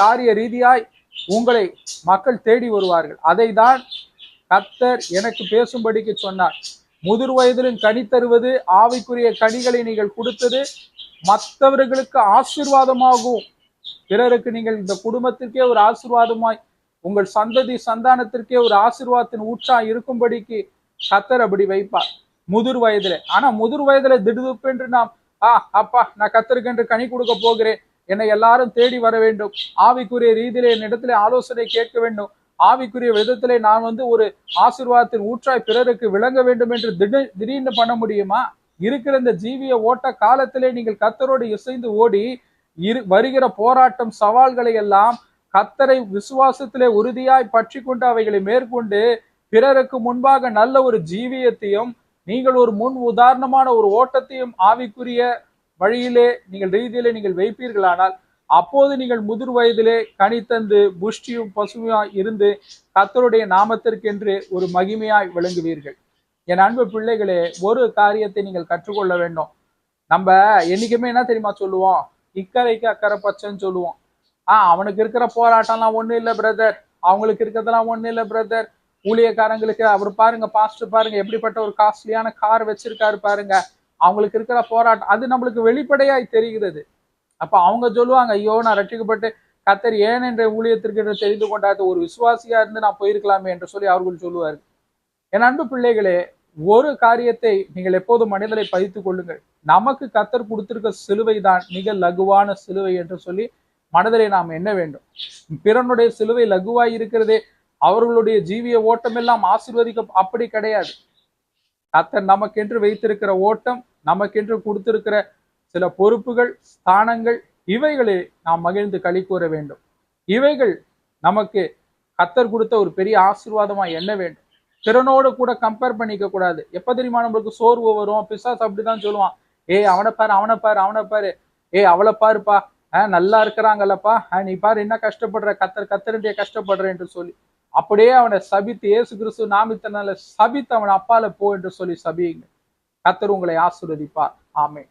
காரிய ரீதியாய் உங்களை மக்கள் தேடி வருவார்கள். அதை தான் கர்த்தர் எனக்கு பேசும்படிக்கு சொன்னார். முதிர் வயதிலும் கனி தருவது, ஆவிக்குரிய கனிகளை நீங்கள் கொடுத்தது மற்றவர்களுக்கு ஆசீர்வாதமாகும். பிறருக்கு நீங்கள் இந்த குடும்பத்திற்கே ஒரு ஆசீர்வாதமாய், உங்கள் சந்ததி சந்தானத்திற்கே ஒரு ஆசீர்வாதத்தின் ஊற்றா இருக்கும்படிக்கு கர்த்தர் அப்படி வைப்பார் முதிர் வயதிலே. ஆனா முதிர் வயதிலே திடுதுப்பென்று நாம் அப்பா நான் கர்த்தருக்கு என்று கனி கொடுக்க போகிறேன், என்னை எல்லாரும் தேடி வர வேண்டும், ஆவிக்குரிய ரீதியிலே என்னிடத்திலே ஆலோசனை கேட்க வேண்டும், ஆவிக்குரிய விதத்திலே நான் ஒரு ஆசீர்வாதத்தின் ஊற்றாய் பிறருக்கு விளங்க வேண்டும் என்று திடீர்னு பண்ண முடியுமா? இருக்கிற இந்த ஜீவிய ஓட்ட காலத்திலே நீங்கள் கர்த்தரோடு இசைந்து ஓடி வருகிற போராட்டம் சவால்களை எல்லாம் கர்த்தரை விசுவாசத்திலே உறுதியாய் பற்றி கொண்டு அவைகளை மேற்கொண்டு பிறருக்கு முன்பாக நல்ல ஒரு ஜீவியத்தையும் நீங்கள் ஒரு முன் உதாரணமான ஒரு ஓட்டத்தையும் ஆவிக்குரிய வழியிலே நீங்கள் ரீதியிலே நீங்கள் வைப்பீர்களானால் அப்போது நீங்கள் முதிர் வயதிலே கனி தந்து புஷ்டியும் பசுமையாய் இருந்து கர்த்தருடைய நாமத்திற்கென்று ஒரு மகிமையாய் விளங்குவீர்கள். என் அன்பு பிள்ளைகளே, ஒரு காரியத்தை நீங்கள் கற்றுக்கொள்ள வேண்டும். நம்ம என்னைக்குமே என்ன தெரியுமா சொல்லுவோம்? இக்கரைக்கு அக்கறை பச்சைன்னு சொல்லுவோம். அவனுக்கு இருக்கிற போராட்டம்லாம் ஒண்ணும் இல்லை பிரதர், அவங்களுக்கு இருக்கிறதெல்லாம் ஒண்ணும் இல்லை பிரதர், ஊழியக்காரங்களுக்கு அவர் பாருங்க, பாஸ்டர் பாருங்க எப்படிப்பட்ட ஒரு காஸ்ட்லியான கார் வச்சிருக்காரு பாருங்க, அவங்களுக்கு இருக்கிற போராட்டம் அது நம்மளுக்கு வெளிப்படையாய் தெரிகிறது. அப்ப அவங்க சொல்லுவாங்க, ஐயோ நான் ரட்சிக்கப்பட்டு கர்த்தர் ஏன் என்ற ஊழியத்திற்கு என்று தெரிந்து கொண்டாது ஒரு விசுவாசியா இருந்து நான் போயிருக்கலாமே என்று சொல்லி அவர்கள் சொல்லுவார்கள். என் அன்பு பிள்ளைகளே, ஒரு காரியத்தை நீங்கள் எப்போதும் மனிதரை பதித்துக் கொள்ளுங்கள். நமக்கு கர்த்தர் கொடுத்திருக்க சிலுவை தான் மிக லகுவான சிலுவை என்று சொல்லி மனதிலே நாம் எண்ண வேண்டும். பிறனுடைய சிலுவை லகுவாய் இருக்கிறதே, அவர்களுடைய ஜீவிய ஓட்டம் எல்லாம் ஆசீர்வதிக்க அப்படி கிடையாது. கர்த்தர் நமக்கென்று வைத்திருக்கிற ஓட்டம், நமக்கென்று கொடுத்திருக்கிற சில பொறுப்புகள், ஸ்தானங்கள், இவைகளை நாம் மகிழ்ந்து களி கூற வேண்டும். இவைகள் நமக்கு கர்த்தர் கொடுத்த ஒரு பெரிய ஆசீர்வாதமா எண்ண வேண்டும். பிறனோடு கூட கம்பேர் பண்ணிக்க கூடாது. எப்ப தெரியுமா நம்மளுக்கு சோர்வு வரும்? பிசாசு அப்படிதான் சொல்லுவான், அவனை பாரு அவனை பாரு அவனை பாரு, அவளை பாருப்பா, நல்லா இருக்கிறாங்கல்லப்பா, நீ பாரு என்ன கஷ்டப்படுற, கத்தருடைய கஷ்டப்படுற என்று சொல்லி அப்படியே அவனை சபித்து, இயேசு கிறிஸ்து நாமத்தினால சபித்து அவன் அப்பால போ என்று சொல்லி சபியுங்க. கர்த்தர் உங்களை ஆசீர்வதிப்பார். ஆமென்.